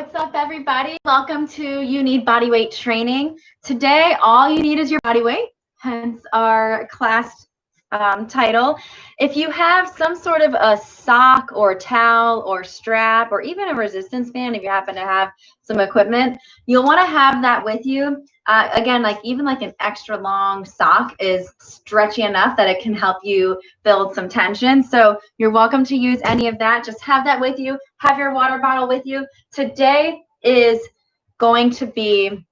What's up, everybody? Welcome to You Need Bodyweight Training. Today, all you need is your body weight, hence our class title. If you have some sort of a sock or towel or strap or even a resistance band, if you happen to have some equipment, you'll want to have that with you. Again, even an extra long sock is stretchy enough that it can help you build some tension. So you're welcome to use any of that. Just have that with you. Have your water bottle with you. Today is going to be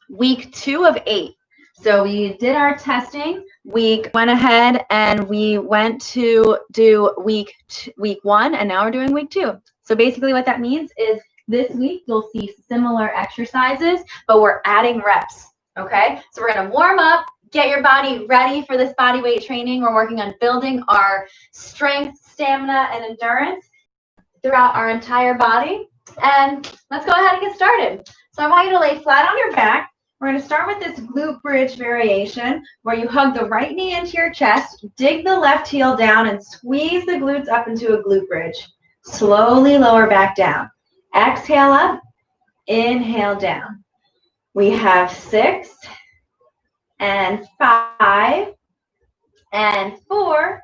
week 2 of 8. So we did our testing. We went ahead and we went to do week 1, and now we're doing week 2. So basically what that means is this week you'll see similar exercises, but we're adding reps, okay? So we're going to warm up, get your body ready for this body weight training. We're working on building our strength, stamina, and endurance throughout our entire body. And let's go ahead and get started. So I want you to lay flat on your back. We're going to start with this glute bridge variation where you hug the right knee into your chest, dig the left heel down, and squeeze the glutes up into a glute bridge. Slowly lower back down. Exhale up, inhale down. We have 6 and 5 and 4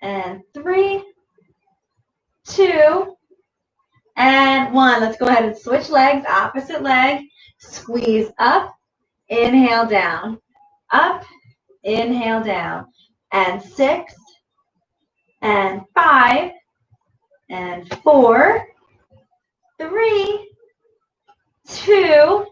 and 3, 2, and 1. Let's go ahead and switch legs, opposite leg. Squeeze up, inhale down, up, inhale down, and 6 and 5 and 4, 3, 2,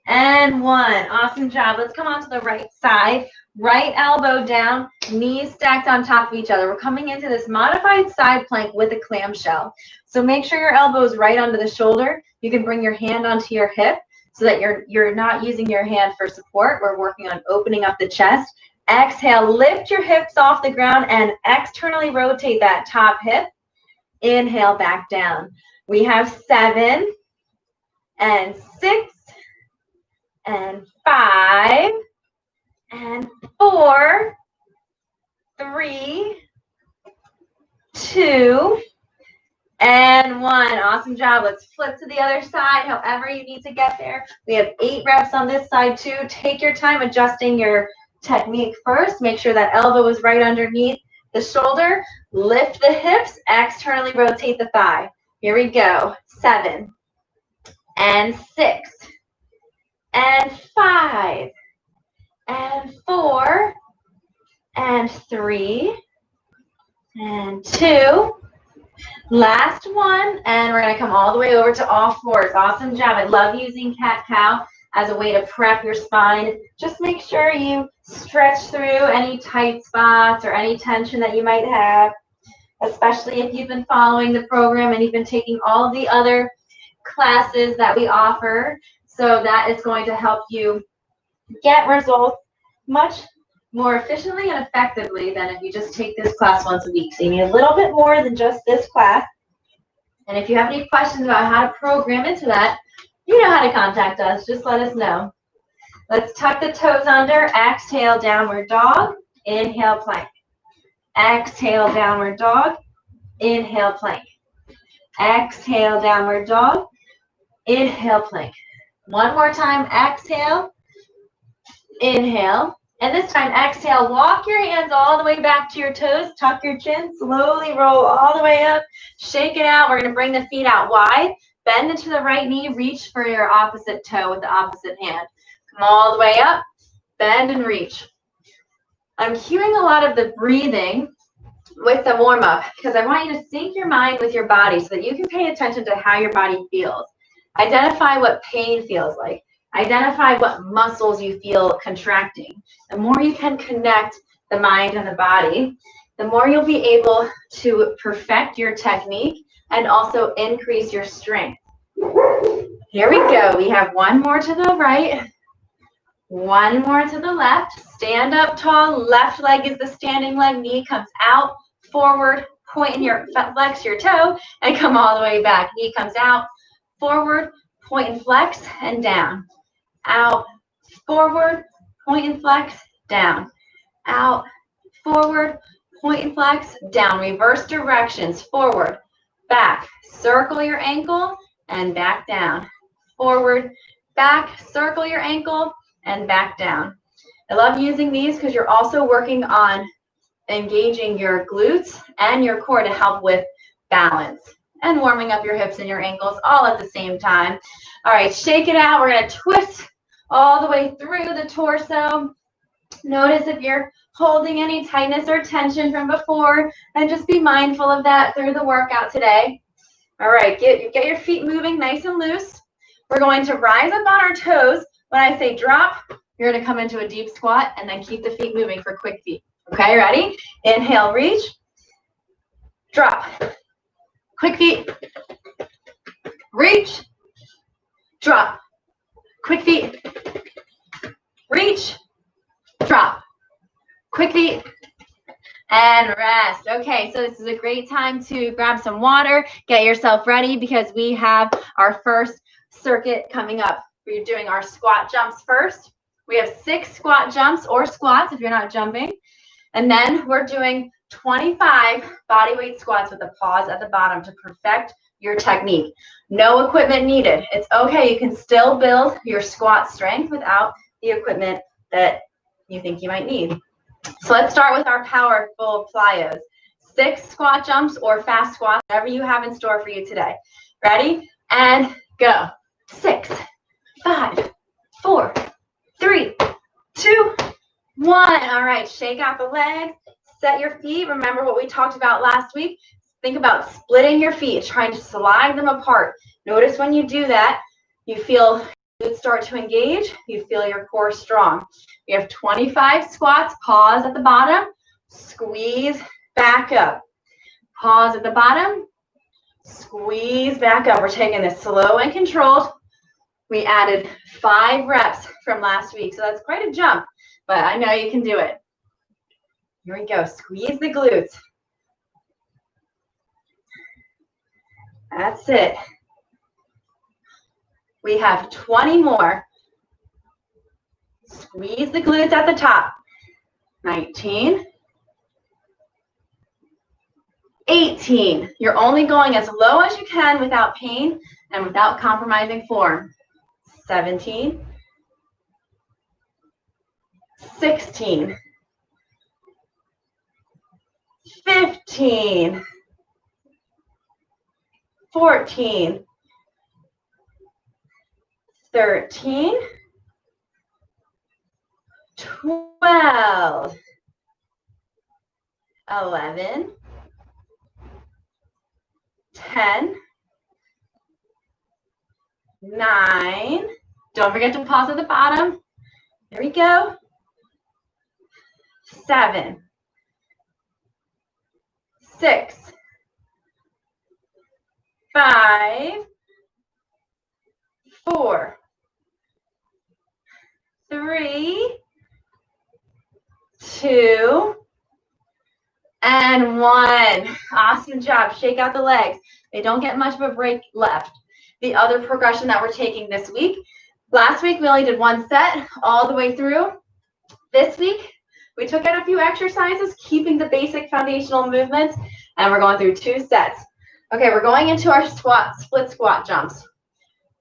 and 1. Awesome job. Let's come on to the right side. Right elbow down, knees stacked on top of each other. We're coming into this modified side plank with a clamshell. So make sure your elbow is right under the shoulder. You can bring your hand onto your hip so that you're not using your hand for support. We're working on opening up the chest. Exhale, lift your hips off the ground and externally rotate that top hip. Inhale back down. We have 7 and 6 and 5 and 4, 3, 2, and 1. Awesome job. Let's flip to the other side, however you need to get there. We have 8 reps on this side too. Take your time adjusting your technique first. Make sure that elbow is right underneath the shoulder. Lift the hips, externally rotate the thigh. Here we go. 7 and 6 and 5 and 4 and 3 and 2. Last one, and we're going to come all the way over to all fours. Awesome job. I love using cat-cow as a way to prep your spine. Just make sure you stretch through any tight spots or any tension that you might have, especially if you've been following the program and you've been taking all of the other classes that we offer. So that is going to help you get results much more efficiently and effectively than if you just take this class once a week. So you need a little bit more than just this class. And if you have any questions about how to program into that, you know how to contact us. Just let us know. Let's tuck the toes under. Exhale, downward dog. Inhale, plank. Exhale, downward dog. Inhale, plank. Exhale, downward dog. Inhale, plank. One more time. Exhale. Inhale. And this time, exhale, walk your hands all the way back to your toes, tuck your chin, slowly roll all the way up, shake it out. We're going to bring the feet out wide, bend into the right knee, reach for your opposite toe with the opposite hand. Come all the way up, bend and reach. I'm hearing a lot of the breathing with the warm-up because I want you to sync your mind with your body so that you can pay attention to how your body feels. Identify what pain feels like. Identify what muscles you feel contracting. The more you can connect the mind and the body, the more you'll be able to perfect your technique and also increase your strength. Here we go. We have one more to the right, one more to the left. Stand up tall. Left leg is the standing leg. Knee comes out, forward, point your flex your toe, and come all the way back. Knee comes out, forward, point and flex, and down. Out, forward, point and flex, down. Out, forward, point and flex, down. Reverse directions, forward, back. Circle your ankle, and back down. Forward, back, circle your ankle, and back down. I love using these because you're also working on engaging your glutes and your core to help with balance and warming up your hips and your ankles all at the same time. All right, shake it out. We're going to twist all the way through the torso. Notice if you're holding any tightness or tension from before, and just be mindful of that through the workout today. All right, get your feet moving nice and loose. We're going to rise up on our toes. When I say drop, you're going to come into a deep squat and then keep the feet moving for quick feet. Okay, ready? Inhale, reach. Drop. Quick feet. Reach. Drop. Quick feet. Reach. Drop. Quick feet. And rest. Okay, so this is a great time to grab some water, get yourself ready because we have our first circuit coming up. We're doing our squat jumps first. We have 6 squat jumps or squats if you're not jumping. And then we're doing 25 bodyweight squats with a pause at the bottom to perfect your technique. No equipment needed. It's okay. You can still build your squat strength without the equipment that you think you might need. So let's start with our powerful plyos. 6 squat jumps or fast squats, whatever you have in store for you today. Ready? And go. 6, 5, 4, 3, 2, 1. All right, shake out the legs, set your feet. Remember what we talked about last week? Think about splitting your feet, trying to slide them apart. Notice when you do that, you feel it start to engage, you feel your core strong. We have 25 squats, pause at the bottom, squeeze back up. Pause at the bottom, squeeze back up. We're taking this slow and controlled. We added 5 reps from last week, so that's quite a jump, but I know you can do it. Here we go, squeeze the glutes. That's it. We have 20 more. Squeeze the glutes at the top. 19. 18. You're only going as low as you can without pain and without compromising form. 17. 16. 15. 14. 13. 12. 11. 10. 9. Don't forget to pause at the bottom. There we go. 7. 6. 5. 4. 3. 2. And 1. Awesome job. Shake out the legs. They don't get much of a break left. The other progression that we're taking this week, last week we only did 1 set all the way through. This week we took out a few exercises, keeping the basic foundational movements, and we're going through 2 sets. Okay, we're going into our split squat jumps.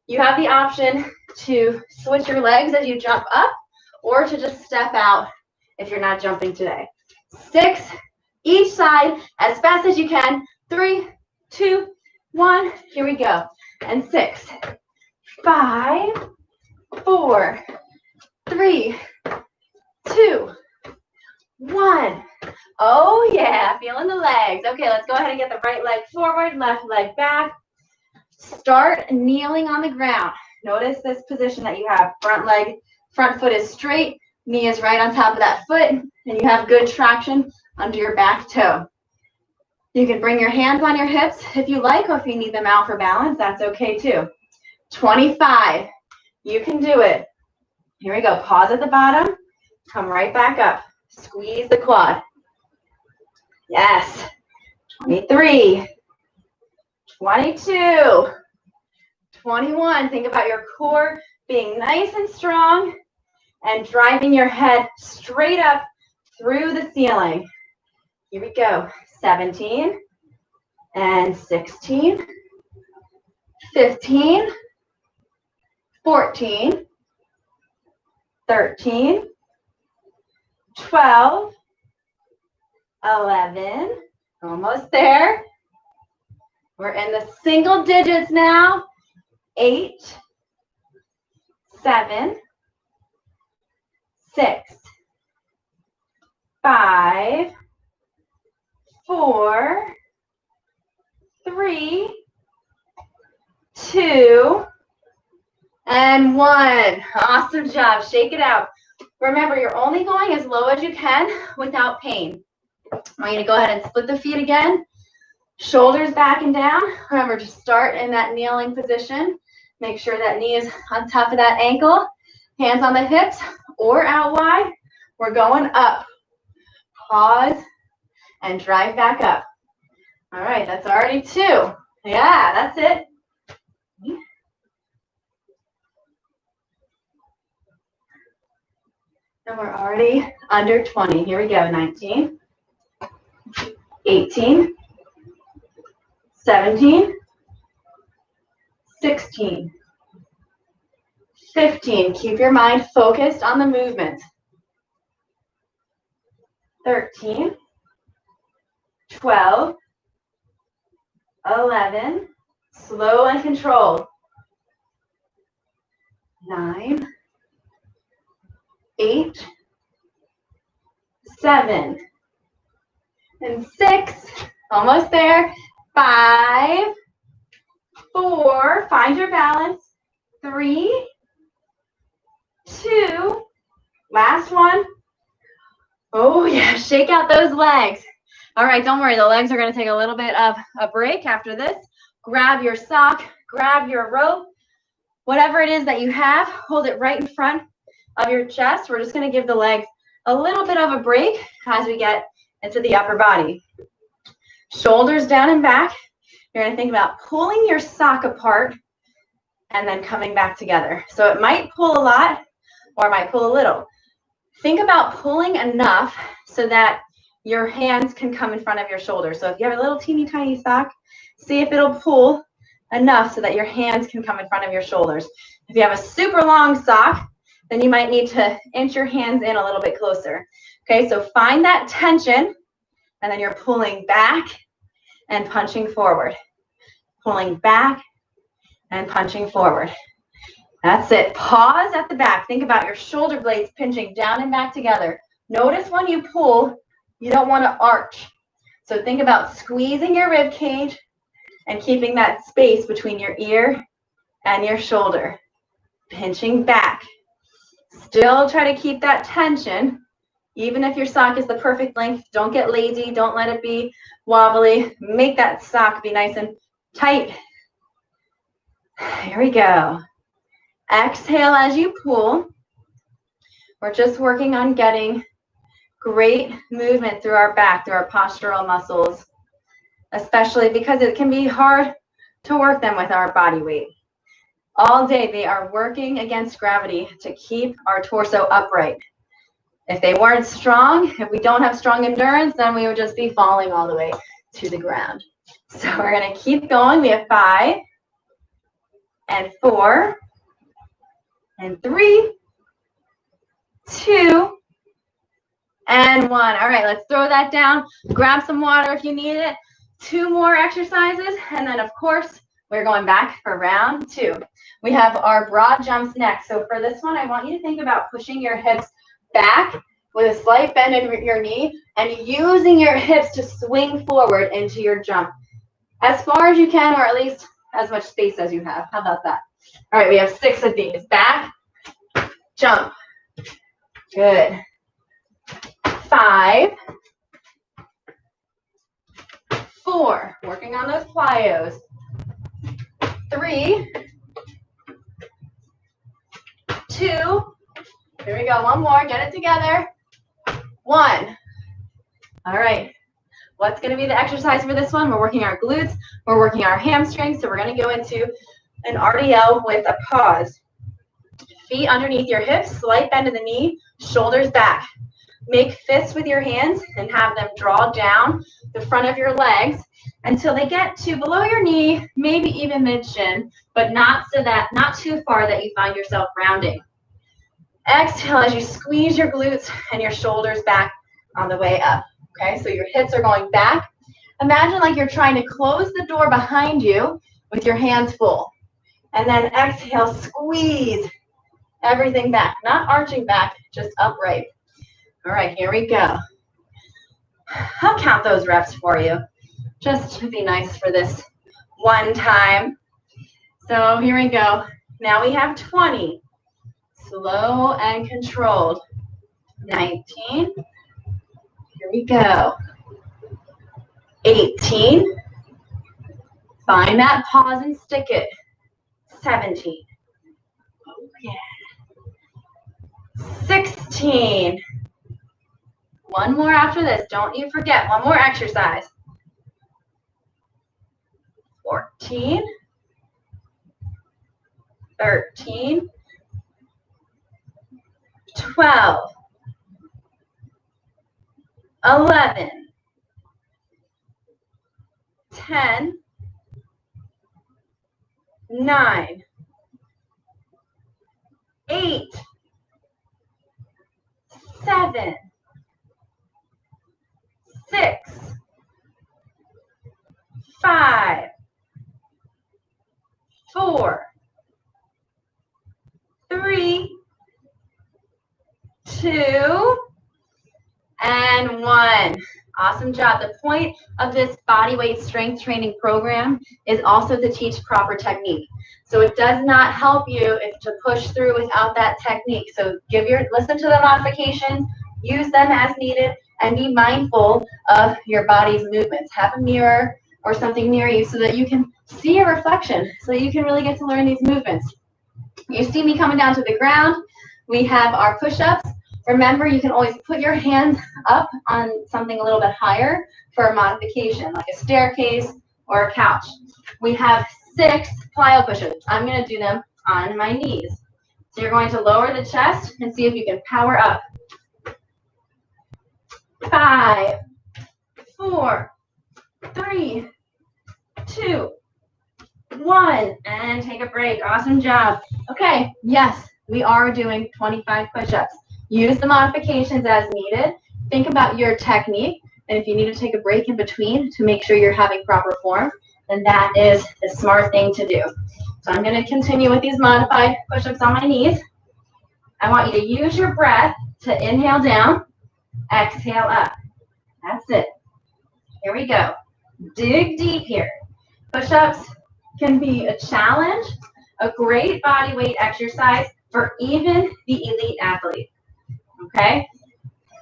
You have the option to switch your legs as you jump up or to just step out if you're not jumping today. 6 each side as fast as you can. 3, 2, 1. Here we go. And 6, 5, 4, 3, 2, 1. Oh yeah, feeling the legs. Okay, let's go ahead and get the right leg forward, left leg back. Start kneeling on the ground. Notice this position that you have. Front foot is straight, knee is right on top of that foot, and you have good traction under your back toe. You can bring your hands on your hips if you like, or if you need them out for balance, that's okay too. 25. You can do it. Here we go. Pause at the bottom. Come right back up. Squeeze the quad. Yes. 23. 22. 21. Think about your core being nice and strong and driving your head straight up through the ceiling. Here we go. 17 and 16 15, 14, 13, 12, 11, almost there. We're in the single digits now. 8, 7, 6, 5, 4, 3, 2, and 1. Awesome job. Shake it out. Remember, you're only going as low as you can without pain. I want you to go ahead and split the feet again. Shoulders back and down. Remember to start in that kneeling position. Make sure that knee is on top of that ankle. Hands on the hips or out wide. We're going up. Pause and drive back up. All right, that's already 2. Yeah, that's it. And we're already under 20. Here we go. 19, 18, 17, 16, 15. Keep your mind focused on the movement. 13, 12, 11, slow and controlled. 9, 8, 7, and 6, almost there. 5, 4, find your balance. 3, 2, last one. Oh yeah, shake out those legs. All right, don't worry, the legs are going to take a little bit of a break after this. Grab your sock, grab your rope, whatever it is that you have, hold it right in front of your chest. We're just going to give the legs a little bit of a break as we get into the upper body. Shoulders down and back. You're going to think about pulling your sock apart and then coming back together. So it might pull a lot or it might pull a little. Think about pulling enough so that your hands can come in front of your shoulders. So if you have a little teeny tiny sock, see if it'll pull enough so that your hands can come in front of your shoulders. If you have a super long sock, then you might need to inch your hands in a little bit closer. Okay, so find that tension, and then you're pulling back and punching forward. Pulling back and punching forward. That's it. Pause at the back. Think about your shoulder blades pinching down and back together. Notice when you pull, you don't want to arch. So think about squeezing your rib cage and keeping that space between your ear and your shoulder. Pinching back. Still try to keep that tension. Even if your sock is the perfect length, don't get lazy. Don't let it be wobbly. Make that sock be nice and tight. Here we go. Exhale as you pull. We're just working on getting great movement through our back, through our postural muscles, especially because it can be hard to work them with our body weight. All day they are working against gravity to keep our torso upright. If they weren't strong, if we don't have strong endurance, then we would just be falling all the way to the ground. So we're going to keep going. We have 5 and 4 and 3, 2, and 1. All right, let's throw that down. Grab some water if you need it. 2 more exercises, and then, of course, we're going back for round 2. We have our broad jumps next. So for this one, I want you to think about pushing your hips back with a slight bend in your knee and using your hips to swing forward into your jump as far as you can, or at least as much space as you have. How about that? All right, we have 6 of these. Back, jump. Good. 5, 4, working on those plyos. 3, 2, here we go, 1 more, get it together. 1. All right, what's going to be the exercise for this one? We're working our glutes, we're working our hamstrings, so we're going to go into an RDL with a pause. Feet underneath your hips, slight bend in the knee, shoulders back. Make fists with your hands and have them draw down the front of your legs until they get to below your knee, maybe even mid-shin, but not too far that you find yourself rounding. Exhale as you squeeze your glutes and your shoulders back on the way up. Okay, so your hips are going back. Imagine like you're trying to close the door behind you with your hands full. And then exhale, squeeze everything back, not arching back, just upright. All right, here we go. I'll count those reps for you, just to be nice for this one time. So here we go. Now we have 20. Slow and controlled. 19. Here we go. 18. Find that pause and stick it. 17. Oh yeah. 16. One more after this. Don't you forget. One more exercise. 14. 13. 12. 11. 10. 9. 8. 7. 6. 5. 4. 3. 2. And 1. Awesome job. The point of this bodyweight strength training program is also to teach proper technique. So it does not help you to push through without that technique. So listen to the modifications, use them as needed, and be mindful of your body's movements. Have a mirror or something near you so that you can see a reflection, so that you can really get to learn these movements. You see me coming down to the ground. We have our push-ups. Remember, you can always put your hands up on something a little bit higher for a modification, like a staircase or a couch. We have 6 plyo push-ups. I'm going to do them on my knees. So you're going to lower the chest and see if you can power up. 5, 4, 3, 2, 1, and take a break. Awesome job. Okay, yes, we are doing 25 push-ups. Use the modifications as needed. Think about your technique, and if you need to take a break in between to make sure you're having proper form, then that is the smart thing to do. So I'm going to continue with these modified push-ups on my knees. I want you to use your breath to inhale down, exhale up. That's it. Here we go. Dig deep here. Push-ups can be a challenge, a great body weight exercise for even the elite athlete. Okay?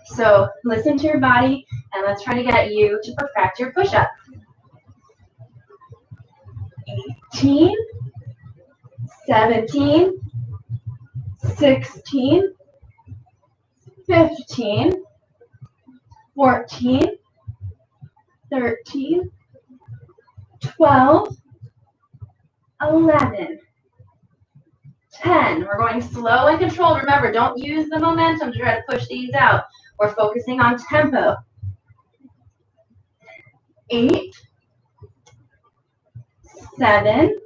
So listen to your body, and let's try to get you to perfect your push-up. 18, 17, 16, 15, 14, 13, 12, 11, 10. We're going slow and controlled. Remember, don't use the momentum to try to push these out. We're focusing on tempo. 8, 7,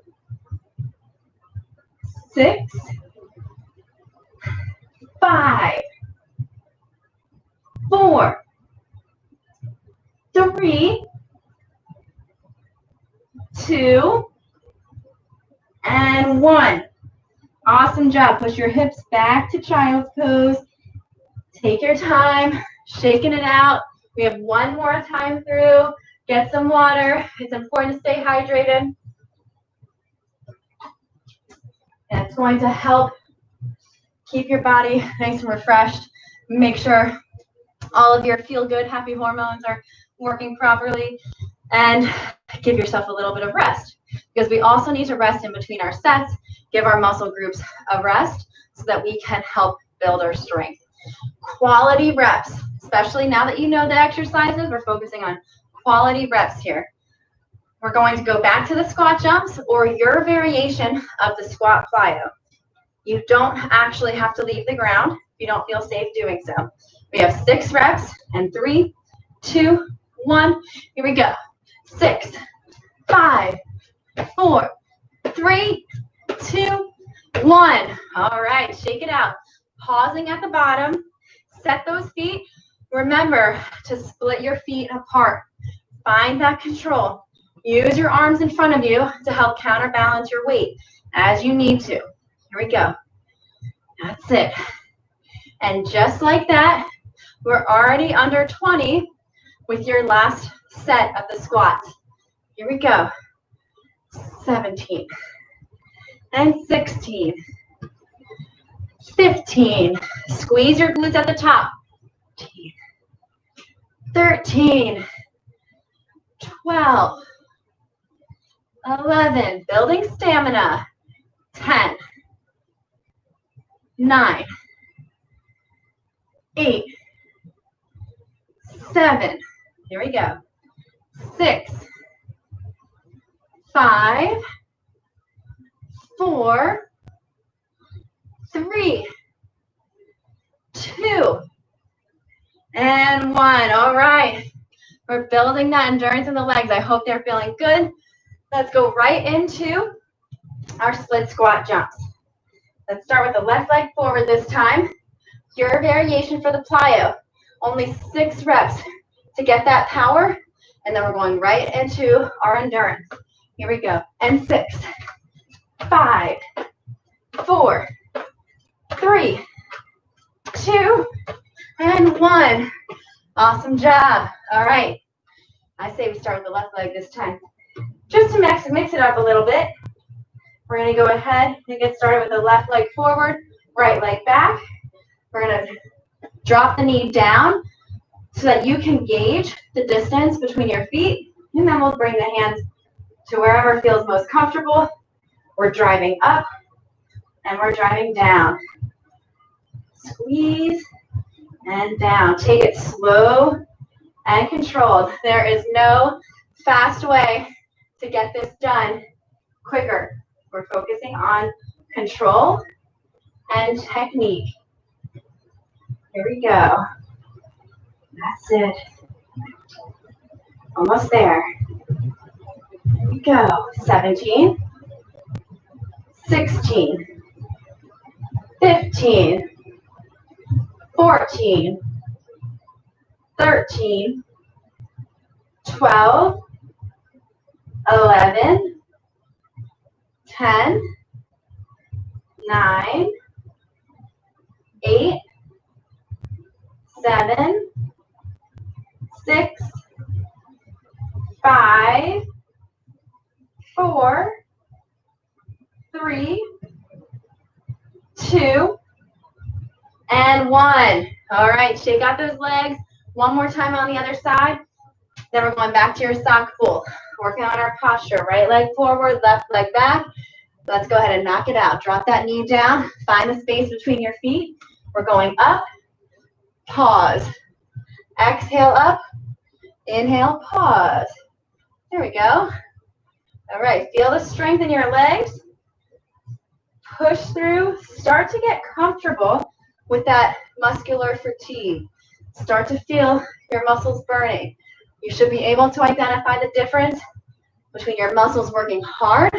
6, 5, 4, 3, 2, and 1. Awesome job. Push your hips back to child's pose. Take your time, shaking it out. We have one more time through. Get some water. It's important to stay hydrated. And it's going to help keep your body nice and refreshed. Make sure all of your feel-good, happy hormones are working properly. And give yourself a little bit of rest, because we also need to rest in between our sets. Give our muscle groups a rest so that we can help build our strength. Quality reps, especially now that you know the exercises, we're focusing on quality reps here. We're going to go back to the squat jumps or your variation of the squat plyo. You don't actually have to leave the ground. you don't feel safe doing so. We have 6 reps and 3, 2, 1. Here we go. 6, 5, 4, 3, 2, 1. All right, shake it out. Pausing at the bottom. Set those feet. Remember to split your feet apart. Find that control. Use your arms in front of you to help counterbalance your weight as you need to. Here we go. That's it. And just like that, we're already under 20 with your last set of the squats. Here we go. 17 and 16, 15. Squeeze your glutes at the top. 13, 12, 11, building stamina. 10, 9, 8, 7, here we go. 6, 5, 4, 3, 2, and 1. All right. We're building that endurance in the legs. I hope they're feeling good. Let's go right into our split squat jumps. Let's start with the left leg forward this time. Your variation for the plyo. Only 6 reps to get that power, and then we're going right into our endurance. Here we go. And 6, 5, 4, 3, 2, and 1. Awesome job. All right. I say we start with the left leg this time. Just to mix it up a little bit, we're going to go ahead and get started with the left leg forward, right leg back. We're going to drop the knee down so that you can gauge the distance between your feet, and then we'll bring the hands to wherever feels most comfortable. We're driving up, and we're driving down. Squeeze and down. Take it slow and controlled. There is no fast way to get this done quicker. We're focusing on control and technique. Here we go. That's it. Almost there. Here we go. 17, 16, 15, 14, 13, 12, 11, 10, 9, 8, 7, 6, 5, 4, 3, 2, and 1. All right, shake out those legs. One more time on the other side. Then we're going back to your sock pull. Working on our posture. Right leg forward, left leg back. Let's go ahead and knock it out. Drop that knee down. Find the space between your feet. We're going up. Pause. Exhale up. Inhale, pause. There we go. All right, feel the strength in your legs. Push through. Start to get comfortable with that muscular fatigue. Start to feel your muscles burning. You should be able to identify the difference between your muscles working hard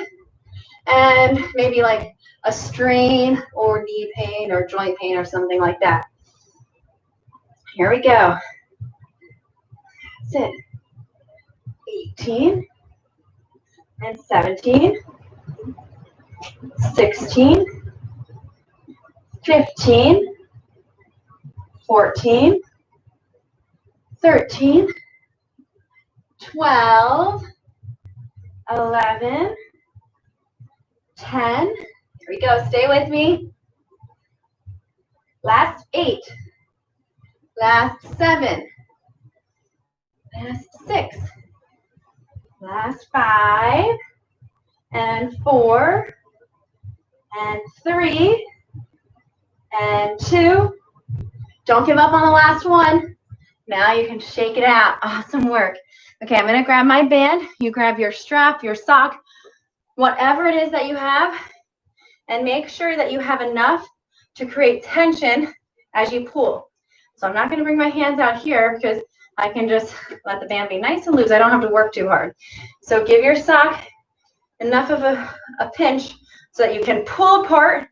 and maybe like a strain or knee pain or joint pain or something like that. Here we go. That's it. 18 and 17, 16, 15, 14, 13, 12, 11, 10. Here we go. Stay with me. Last 8. Last 7. Last 6. Last 5. And 4. And 3. And 2. Don't give up on the last one. Now you can shake it out. Awesome work. Okay, I'm going to grab my band. You grab your strap, your sock, whatever it is that you have, and make sure that you have enough to create tension as you pull. So I'm not going to bring my hands out here because I can just let the band be nice and loose. I don't have to work too hard. So give your sock enough of a pinch so that you can pull apart.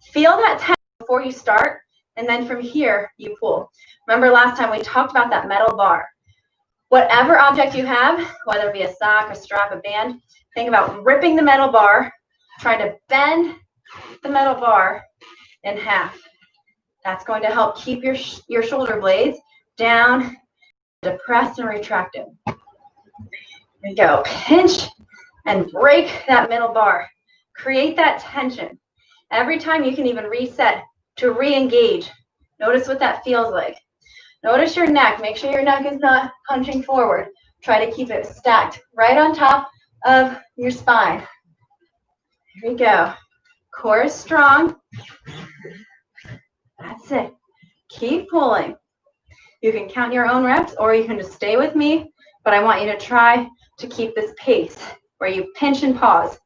Feel that tension before you start, and then from here, you pull. Remember last time we talked about that metal bar. Whatever object you have, whether it be a sock, a strap, a band, think about ripping the metal bar, trying to bend the metal bar in half. That's going to help keep your shoulder blades down, depressed and retracted. There you go. Pinch and break that middle bar. Create that tension. Every time you can even reset to re-engage. Notice what that feels like. Notice your neck. Make sure your neck is not punching forward. Try to keep it stacked right on top of your spine. Here we go. Core is strong. That's it. Keep pulling. You can count your own reps or you can just stay with me, but I want you to try to keep this pace where you pinch and pause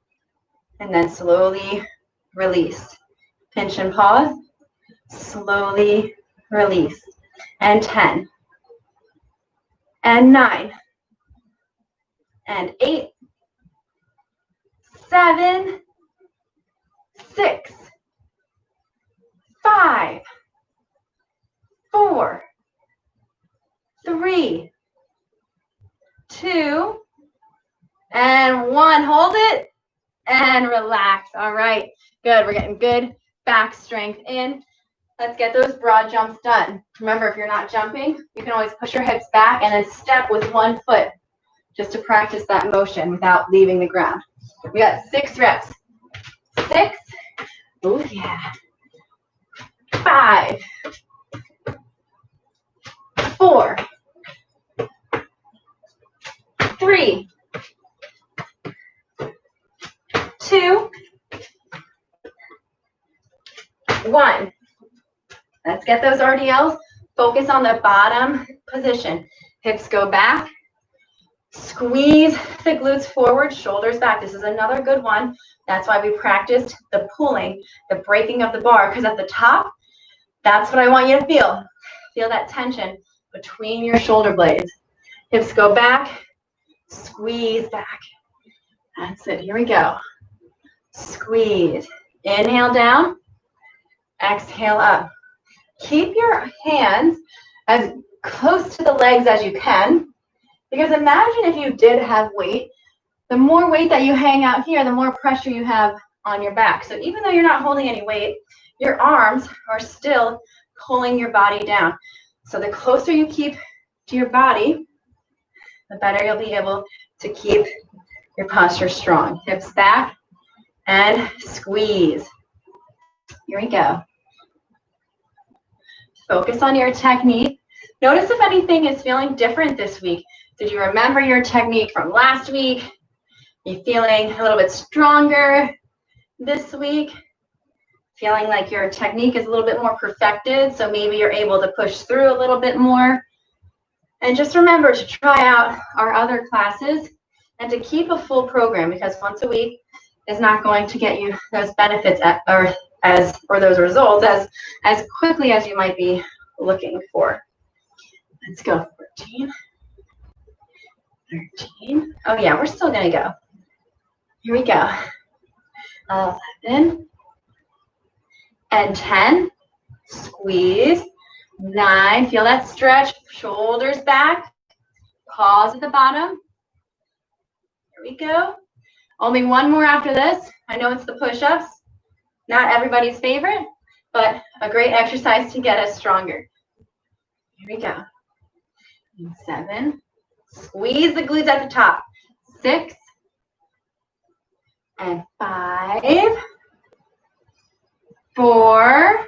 and then slowly release. Pinch and pause, slowly release. And 10, and 9, and 8, 7, 6, 5, 4, 3, 2, and 1. Hold it and relax. All right, good. We're getting good back strength in. Let's get those broad jumps done. Remember, if you're not jumping, you can always push your hips back and then step with one foot just to practice that motion without leaving the ground. We got 6 reps. 6. Oh, yeah. 5. 4. 3. 2. 1. Let's get those RDLs. Focus on the bottom position. Hips go back. Squeeze the glutes forward, shoulders back. This is another good one. That's why we practiced the pulling, the breaking of the bar, because at the top, that's what I want you to feel. Feel that tension between your shoulder blades. Hips go back, squeeze back. That's it. Here we go. Squeeze. Inhale down, exhale up. Keep your hands as close to the legs as you can, because imagine if you did have weight, the more weight that you hang out here, the more pressure you have on your back. So even though you're not holding any weight, your arms are still pulling your body down. So the closer you keep to your body, the better you'll be able to keep your posture strong. Hips back and squeeze. Here we go. Focus on your technique. Notice if anything is feeling different this week. Did you remember your technique from last week? Are you feeling a little bit stronger this week? Feeling like your technique is a little bit more perfected, so maybe you're able to push through a little bit more. And just remember to try out our other classes and to keep a full program, because once a week is not going to get you those benefits or those results as quickly as you might be looking for. Let's go. 14, 13. Oh yeah, we're still gonna go. Here we go. 11 and 10. Squeeze. 9. Feel that stretch. Shoulders back. Pause at the bottom. Here we go. Only one more after this. I know it's the push-ups. Not everybody's favorite, but a great exercise to get us stronger. Here we go. 7. Squeeze the glutes at the top. 6. And 5. 4.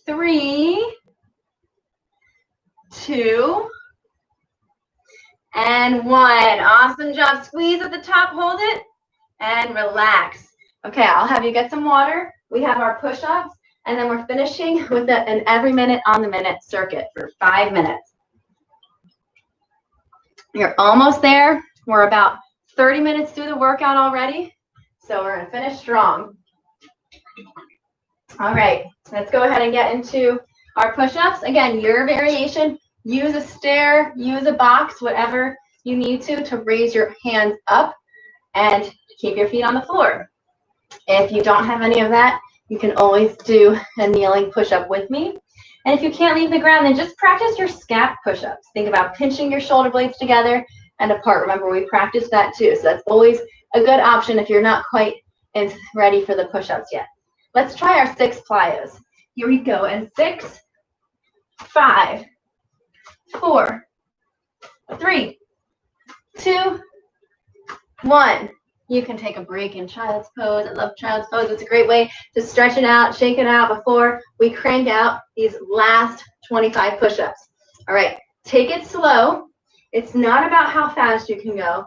3. 2. And 1. Awesome job. Squeeze at the top. Hold it. And relax. Okay, I'll have you get some water. We have our push-ups. And then we're finishing with an every minute on the minute circuit for 5 minutes. You're almost there. We're about 30 minutes through the workout already. So we're going to finish strong. All right, let's go ahead and get into our push-ups. Again, your variation, use a stair, use a box, whatever you need to raise your hands up and keep your feet on the floor. If you don't have any of that, you can always do a kneeling push-up with me. And if you can't leave the ground, then just practice your scap push-ups. Think about pinching your shoulder blades together and apart. Remember, we practiced that too. So that's always a good option if you're not quite ready for the push-ups yet. Let's try our 6 plyos. Here we go. And 6, 5, 4, 3, 2, 1. You can take a break in child's pose. I love child's pose. It's a great way to stretch it out, shake it out before we crank out these last 25 push-ups. All right, take it slow. It's not about how fast you can go.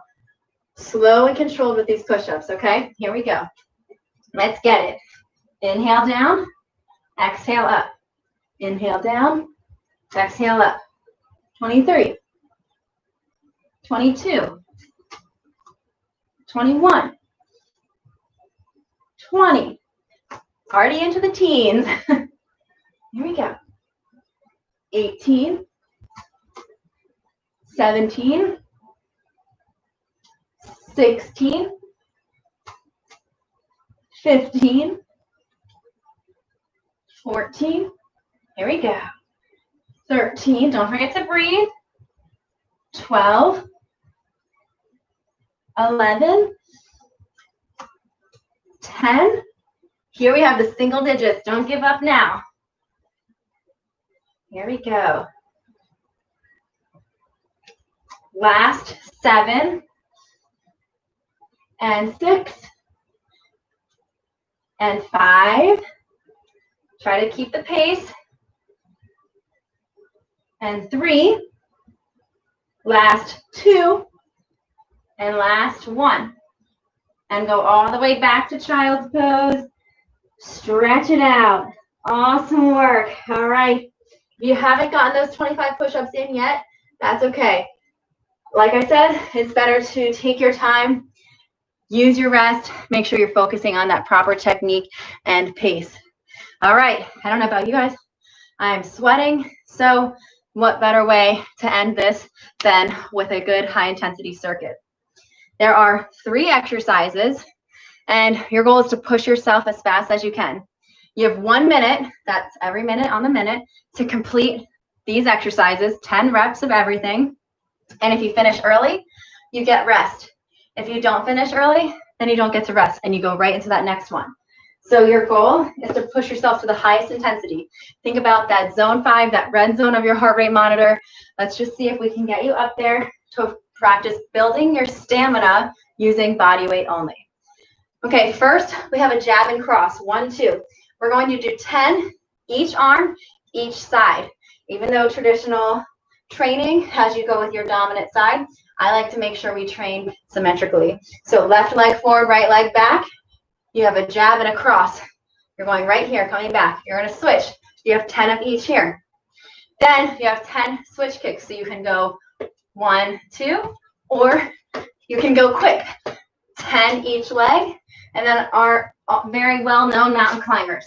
Slow and controlled with these push-ups, okay? Here we go. Let's get it. Inhale down, exhale up. Inhale down, exhale up. 23, 22, 21, 20, already into the teens. Here we go. 18, 17, 16, 15, 14, here we go. 13, don't forget to breathe. 12, 11, 10. Here we have the single digits. Don't give up now. Here we go. Last 7 and 6 and 5. Try to keep the pace. And 3. Last 2. And last 1. And go all the way back to child's pose. Stretch it out. Awesome work. All right. If you haven't gotten those 25 push-ups in yet, that's okay. Like I said, it's better to take your time, use your rest, make sure you're focusing on that proper technique and pace. All right. I don't know about you guys. I'm sweating. So what better way to end this than with a good high-intensity circuit? There are 3 exercises, and your goal is to push yourself as fast as you can. You have 1 minute, that's every minute on the minute, to complete these exercises, 10 reps of everything. And if you finish early, you get rest. If you don't finish early, then you don't get to rest, and you go right into that next one. So your goal is to push yourself to the highest intensity. Think about that zone 5, that red zone of your heart rate monitor. Let's just see if we can get you up there to practice building your stamina using body weight only. Okay, first we have a jab and cross, 1, 2. We're going to do 10 each arm, each side. Even though traditional training has you go with your dominant side, I like to make sure we train symmetrically. So left leg forward, right leg back. You have a jab and a cross. You're going right here, coming back. You're going to switch. You have 10 of each here. Then you have 10 switch kicks. So you can go 1, 2, or you can go quick. 10 each leg. And then our very well-known mountain climbers.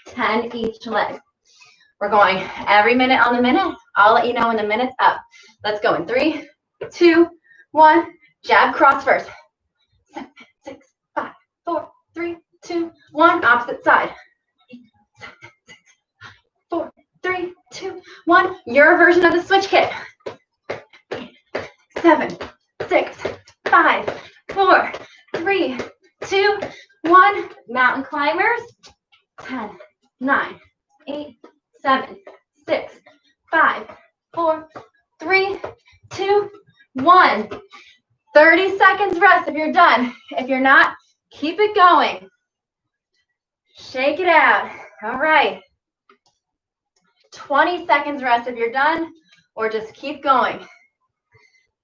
10 each leg. We're going every minute on the minute. I'll let you know when the minute's up. Let's go in 3, 2, 1. Jab, cross first. 7, 6, 5, 4, 3, 2, 1. Opposite side. 7, 6, 5, 4, 3, 2, 1. Your version of the switch kick. 7, 6, 5, 4, 3, 2, 1. Mountain climbers. 10, 9, 8, 7, 6, 5, 4, 3, 2, 1. 30 seconds rest if you're done. If you're not, keep it going. Shake it out. All right. 20 seconds rest if you're done, or just keep going.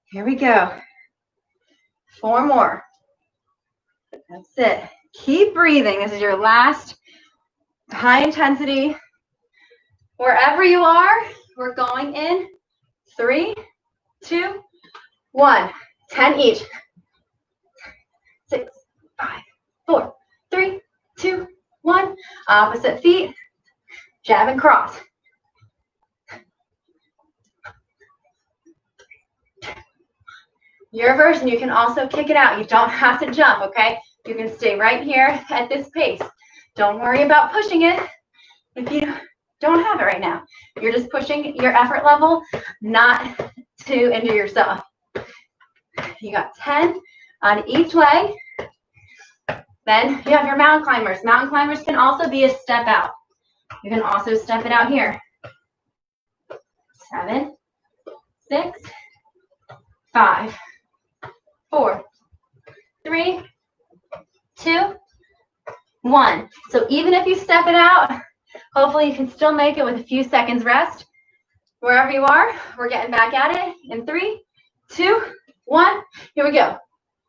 Here we go. 4 more. That's it. Keep breathing. This is your last high intensity. Wherever you are, we're going in 3, 2, 1. 10 each. 6, 5, 4, 3, 2, 1. Opposite feet, jab and cross. Your version, you can also kick it out. You don't have to jump, okay? You can stay right here at this pace. Don't worry about pushing it if you don't have it right now. You're just pushing your effort level, not to injure yourself. You got 10 on each leg. Then you have your mountain climbers. Mountain climbers can also be a step out. You can also step it out here. 7, 6, 5, 4, 3, 2, 1. So even if you step it out, hopefully you can still make it with a few seconds rest. Wherever you are, we're getting back at it in 3, 2, 1. Here we go.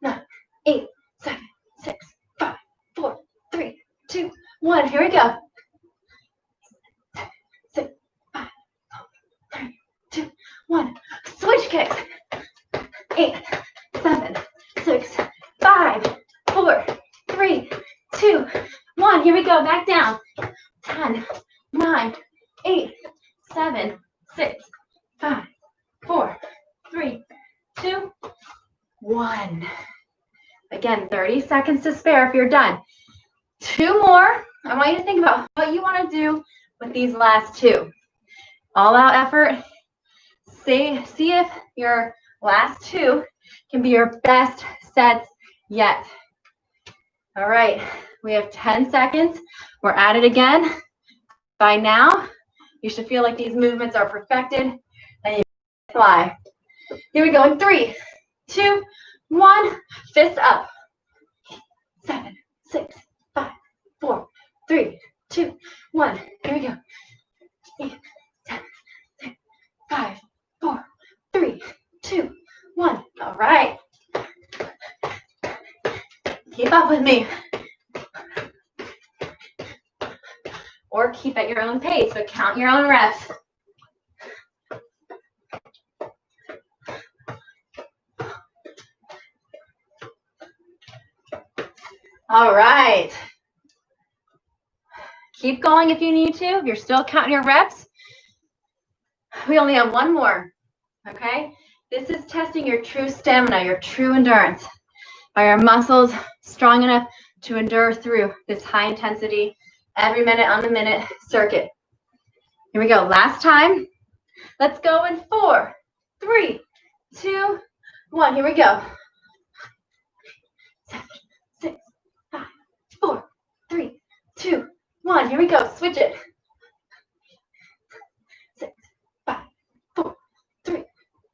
9, 8, 7, 6, 5, 4, 3, 2, 1. Here we go. 6, 5, 4, 3, 2, 1. Switch kicks. 8, 7, 6, 5, 4, 3, 2, 1. Here we go. Back down. 10, 9, 8, 7, 6, 5, 4, 3, 2, 1. Again, 30 seconds to spare if you're done. 2 more. I want you to think about what you want to do with these last 2. All out effort. See if your last 2 can be your best sets yet. All right, we have 10 seconds. We're at it again. By now, you should feel like these movements are perfected and you fly. Here we go in 3, 2, 1. Fist up. 7, 6, 5, 4, 3, 2, 1. Here we go. 8, 7, 6, 5, 4, 3, 2, 1. All right. Keep up with me. Or keep at your own pace, but count your own reps. All right. Keep going if you need to. If you're still counting your reps, we only have 1 more, okay? This is testing your true stamina, your true endurance. Are your muscles strong enough to endure through this high intensity, every minute on the minute circuit? Here we go. Last time. Let's go in 4, 3, 2, 1. Here we go. 7, 6, 5, 4, 3, 2, 1. Here we go. Switch it. 6, 5, 4, 3,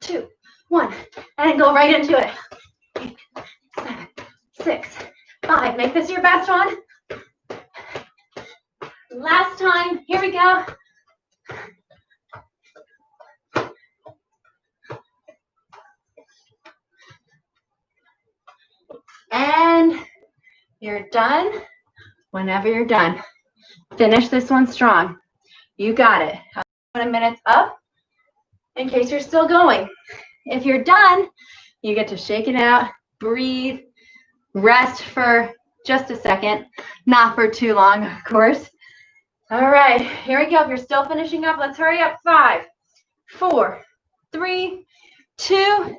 2, 1. And go right into it. 8, 7, 6, 5. Make this your best one. Last time. Here we go. And you're done whenever you're done. Finish this one strong. You got it. 20 minutes up in case you're still going. If you're done, you get to shake it out, breathe, rest for just a second, not for too long, of course. All right, here we go. If you're still finishing up, let's hurry up. 5, 4, 3, 2,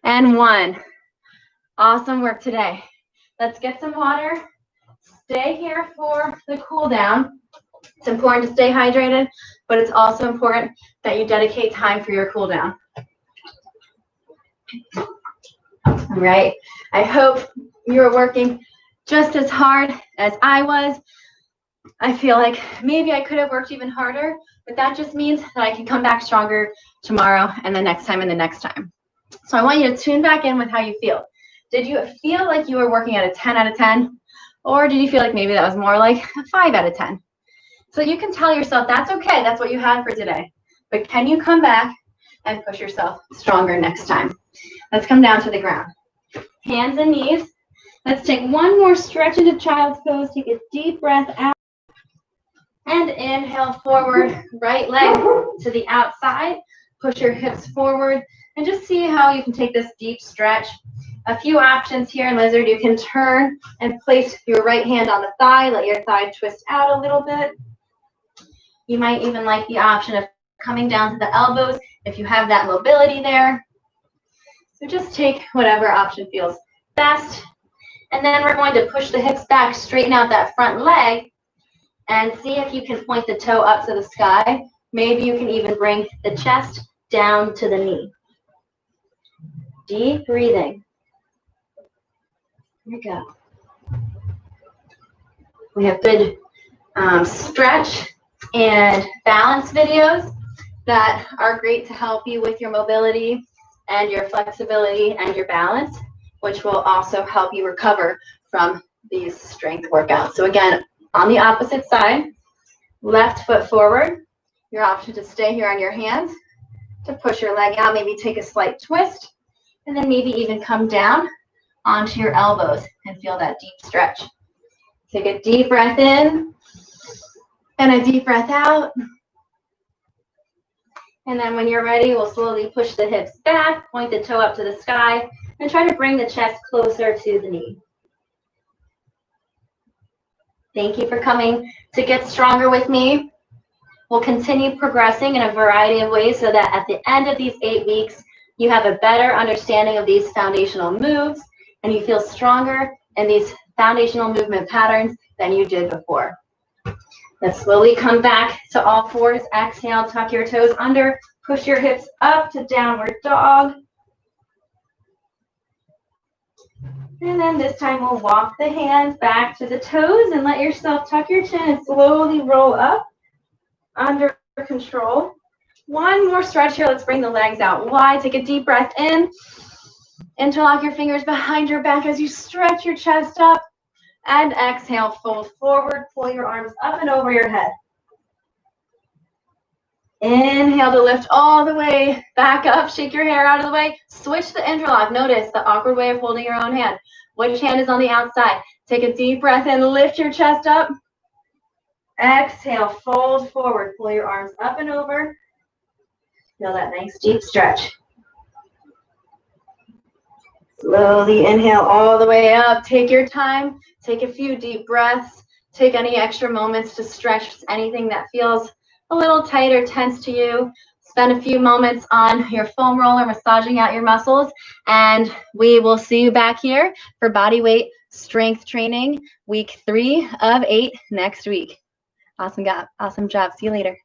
and 1. Awesome work today. Let's get some water. Stay here for the cool down. It's important to stay hydrated, but it's also important that you dedicate time for your cool down. All right. I hope you're working just as hard as I was. I feel like maybe I could have worked even harder, but that just means that I can come back stronger tomorrow and the next time and the next time. So I want you to tune back in with how you feel. Did you feel like you were working at a 10 out of 10? Or did you feel like maybe that was more like a 5 out of 10? So you can tell yourself that's okay. That's what you had for today. But can you come back and push yourself stronger next time? Let's come down to the ground. Hands and knees. Let's take one more stretch into child's pose. Take a deep breath out. And inhale forward, right leg to the outside. Push your hips forward and just see how you can take this deep stretch A few options here in Lizard. You can turn and place your right hand on the thigh. Let your thigh twist out a little bit. You might even like the option of coming down to the elbows if you have that mobility there. So just take whatever option feels best. And then we're going to push the hips back, straighten out that front leg, and see if you can point the toe up to the sky. Maybe you can even bring the chest down to the knee. Deep breathing. Here we go. We have good stretch and balance videos that are great to help you with your mobility and your flexibility and your balance, which will also help you recover from these strength workouts. So again, on the opposite side, left foot forward, your option to stay here on your hands, to push your leg out, maybe take a slight twist, and then maybe even come down onto your elbows and feel that deep stretch. Take a deep breath in and a deep breath out. And then when you're ready, we'll slowly push the hips back, point the toe up to the sky, and try to bring the chest closer to the knee. Thank you for coming to Get Stronger with me. We'll continue progressing in a variety of ways so that at the end of these 8 weeks, you have a better understanding of these foundational moves and you feel stronger in these foundational movement patterns than you did before. Let's slowly come back to all fours. Exhale, tuck your toes under, push your hips up to downward dog. And then this time we'll walk the hands back to the toes and let yourself tuck your chin and slowly roll up under control. One more stretch here. Let's bring the legs out wide. Take a deep breath in. Interlock your fingers behind your back as you stretch your chest up. And exhale, fold forward. Pull your arms up and over your head. Inhale to lift all the way back up. Shake your hair out of the way. Switch the interlock. Notice the awkward way of holding your own hand. Which hand is on the outside? Take a deep breath in. Lift your chest up. Exhale, fold forward. Pull your arms up and over. Feel that nice deep stretch. Slowly inhale all the way up. Take your time. Take a few deep breaths. Take any extra moments to stretch anything that feels a little tight or tense to you. Spend a few moments on your foam roller, massaging out your muscles, and we will see you back here for Bodyweight Strength Training, week 3 of 8 next week. Awesome job. See you later.